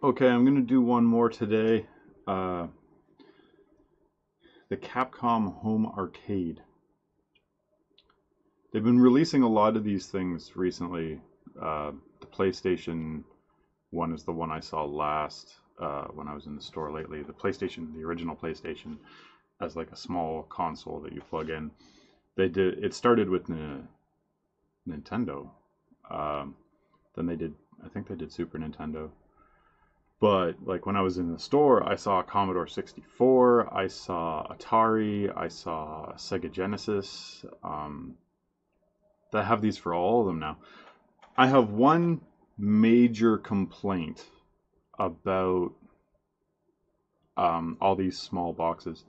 Okay, I'm gonna do one more today. Uh, the Capcom Home Arcade. They've been releasing a lot of these things recently. The PlayStation one is the one I saw last when I was in the store lately. The PlayStation, the original PlayStation, as like a small console that you plug in. They did. It started with Nintendo. Um, then they did. I think they did Super Nintendo. But like when I was in the store, I saw Commodore 64, I saw Atari, I saw Sega Genesis. They have these for all of them now. I have one major complaint about all these small boxes.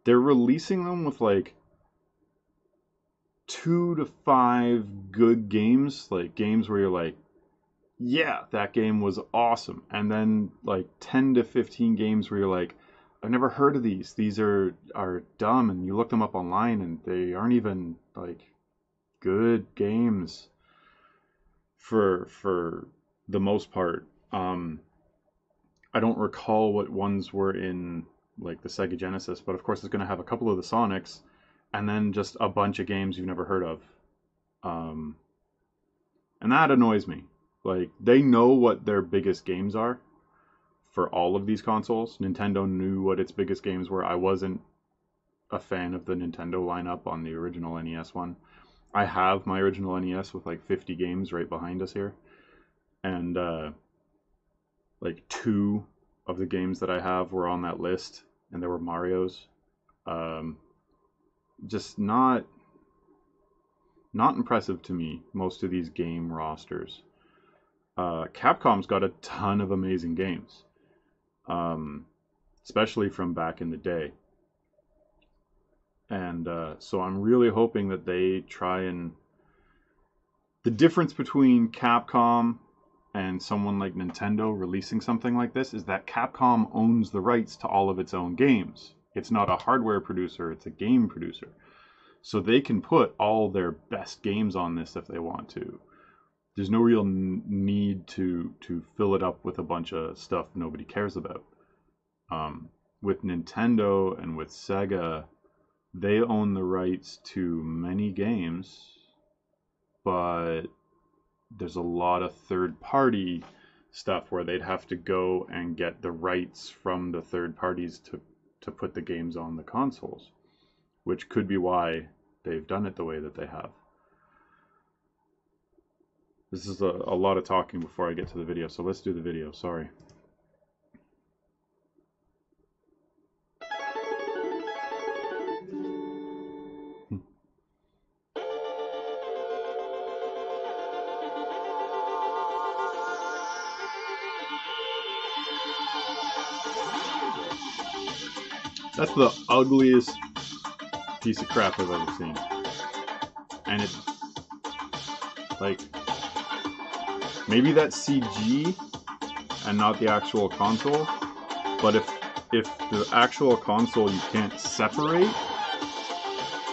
They're releasing them with like 2 to 5 good games, like games where you're like, yeah, that game was awesome. And then like 10 to 15 games where you're like, I've never heard of these. These are dumb, and you look them up online and they aren't even like good games for the most part. I don't recall what ones were in like the Sega Genesis, but of course it's going to have a couple of the Sonics and then just a bunch of games you've never heard of. Um, and that annoys me. Like they know what their biggest games are for all of these consoles. Nintendo knew what its biggest games were. I wasn't a fan of the Nintendo lineup on the original NES one. I have my original NES with like 50 games right behind us here, and like 2 of the games that I have were on that list, and there were Mario's. Um, just not impressive to me. Most of these game rosters. Capcom's got a ton of amazing games, um, especially from back in the day. And so I'm really hoping that they try and the difference between Capcom and someone like Nintendo releasing something like this is that Capcom owns the rights to all of its own games. It's not a hardware producer, it's a game producer. So they can put all their best games on this if they want to. There's no real need to fill it up with a bunch of stuff nobody cares about. With Nintendo and with Sega, they own the rights to many games, but there's a lot of third party stuff where they'd have to go and get the rights from the third parties to put the games on the consoles, which could be why they've done it the way that they have. This is a lot of talking before I get to the video, so let's do the video. Sorry. That's the ugliest piece of crap I've ever seen. And it, like, maybe that's CG and not the actual console, but if the actual console you can't separate,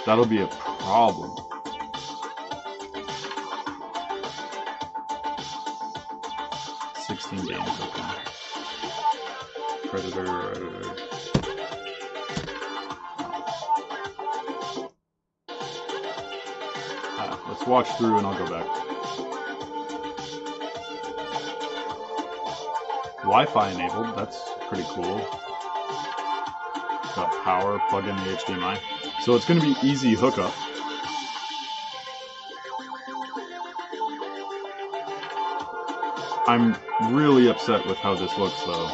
that'll be a problem. $16 games, okay. Predator. Let's watch through and I'll go back. Wi-Fi enabled, that's pretty cool. Got power, plug in the HDMI. So it's going to be easy hookup. I'm really upset with how this looks though.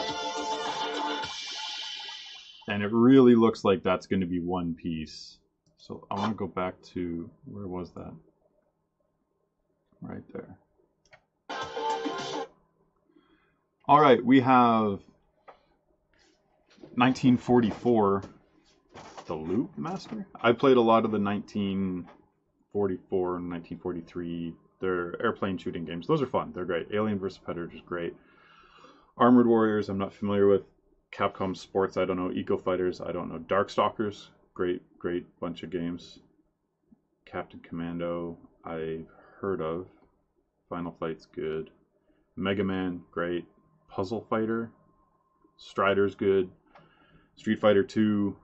And it really looks like that's going to be one piece. So I want to go back to, where was that? Right there. All right, we have 1944, the Loop Master. I played a lot of the 1944 and 1943. They're airplane shooting games. Those are fun. They're great. Alien vs. Predator is great. Armored Warriors, I'm not familiar with. Capcom Sports, I don't know. Eco Fighters, I don't know. Darkstalkers, great bunch of games. Captain Commando, I've heard of. Final Fight's good. Mega Man, great. Puzzle Fighter. Strider's good. Street Fighter 2.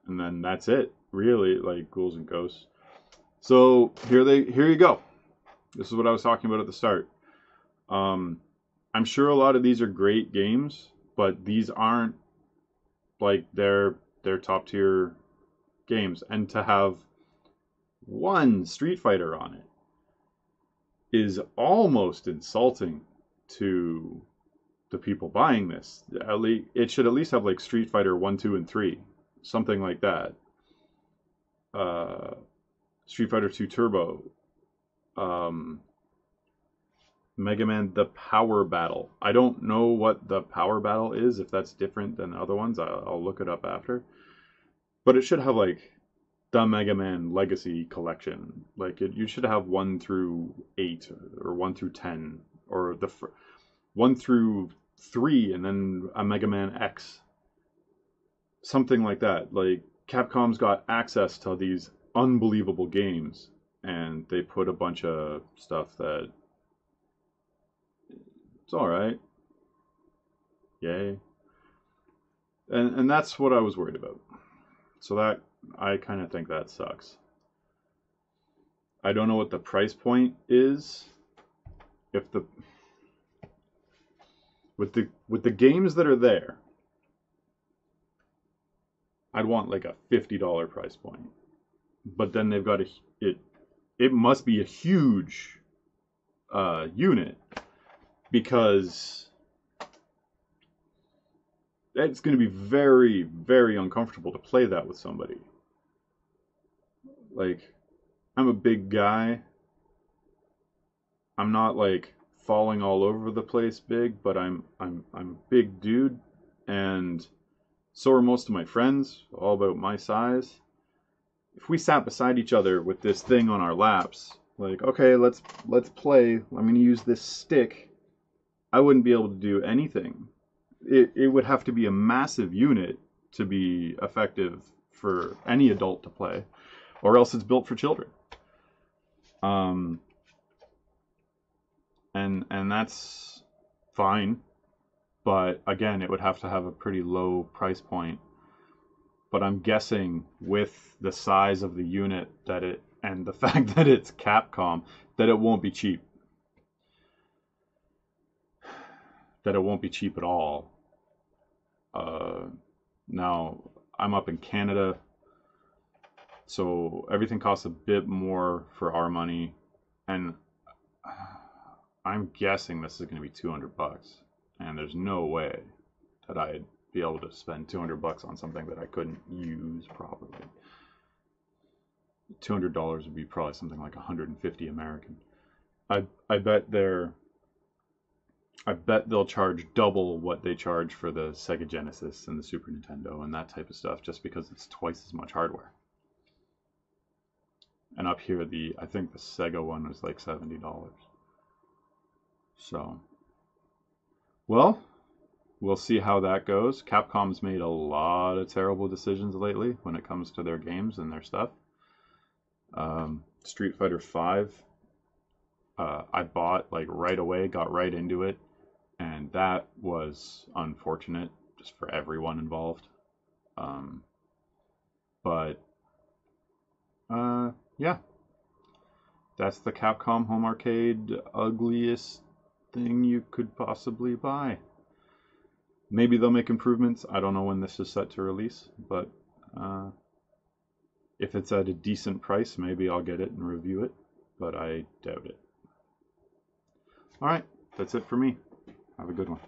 And then that's it, really, like Ghouls and Ghosts. So here you go. This is what I was talking about at the start. I'm sure a lot of these are great games, but these aren't like they're top tier games. And to have one Street Fighter on it is almost insulting to the people buying this. At least it should at least have like Street Fighter 1, 2, and 3, something like that. Street Fighter 2 Turbo, Mega Man The Power Battle. I don't know what The Power Battle is, if that's different than other ones. I'll look it up after. But it should have like the Mega Man Legacy Collection. Like you should have 1 through 8 or 1 through 10 or 1 through 3 and then a Mega Man X. Something like that. Like Capcom's got access to these unbelievable games and they put a bunch of stuff that it's all right. Yay. And that's what I was worried about. So that I kind of think that sucks. I don't know what the price point is. If the with the games that are there, I'd want like a $50 price point. But then they've got it must be a huge unit, because it's going to be very, very uncomfortable to play that with somebody. Like, I'm a big guy. I'm not like falling all over the place big, but I'm a big dude, and so are most of my friends, all about my size. If we sat beside each other with this thing on our laps, like, okay, let's play. I'm going to use this stick. I wouldn't be able to do anything. It would have to be a massive unit to be effective for any adult to play, or else it's built for children. And that's fine, but again, it would have to have a pretty low price point. But I'm guessing with the size of the unit and the fact that it's Capcom, that it won't be cheap. That it won't be cheap at all. Now, I'm up in Canada, so everything costs a bit more for our money, and I'm guessing this is going to be $200, and there's no way that I'd be able to spend $200 on something that I couldn't use properly. $200 would be probably something like 150 American. I bet they'll charge double what they charge for the Sega Genesis and the Super Nintendo and that type of stuff, just because it's twice as much hardware. And up here, I think the Sega one was like $70. So, well, we'll see how that goes. Capcom's made a lot of terrible decisions lately when it comes to their games and their stuff. Street Fighter 5, I bought like right away, got right into it, and that was unfortunate just for everyone involved. Yeah, that's the Capcom Home Arcade ugliest thing you could possibly buy. Maybe they'll make improvements. I don't know when this is set to release, but if it's at a decent price, maybe I'll get it and review it, but I doubt it. All right, that's it for me. Have a good one.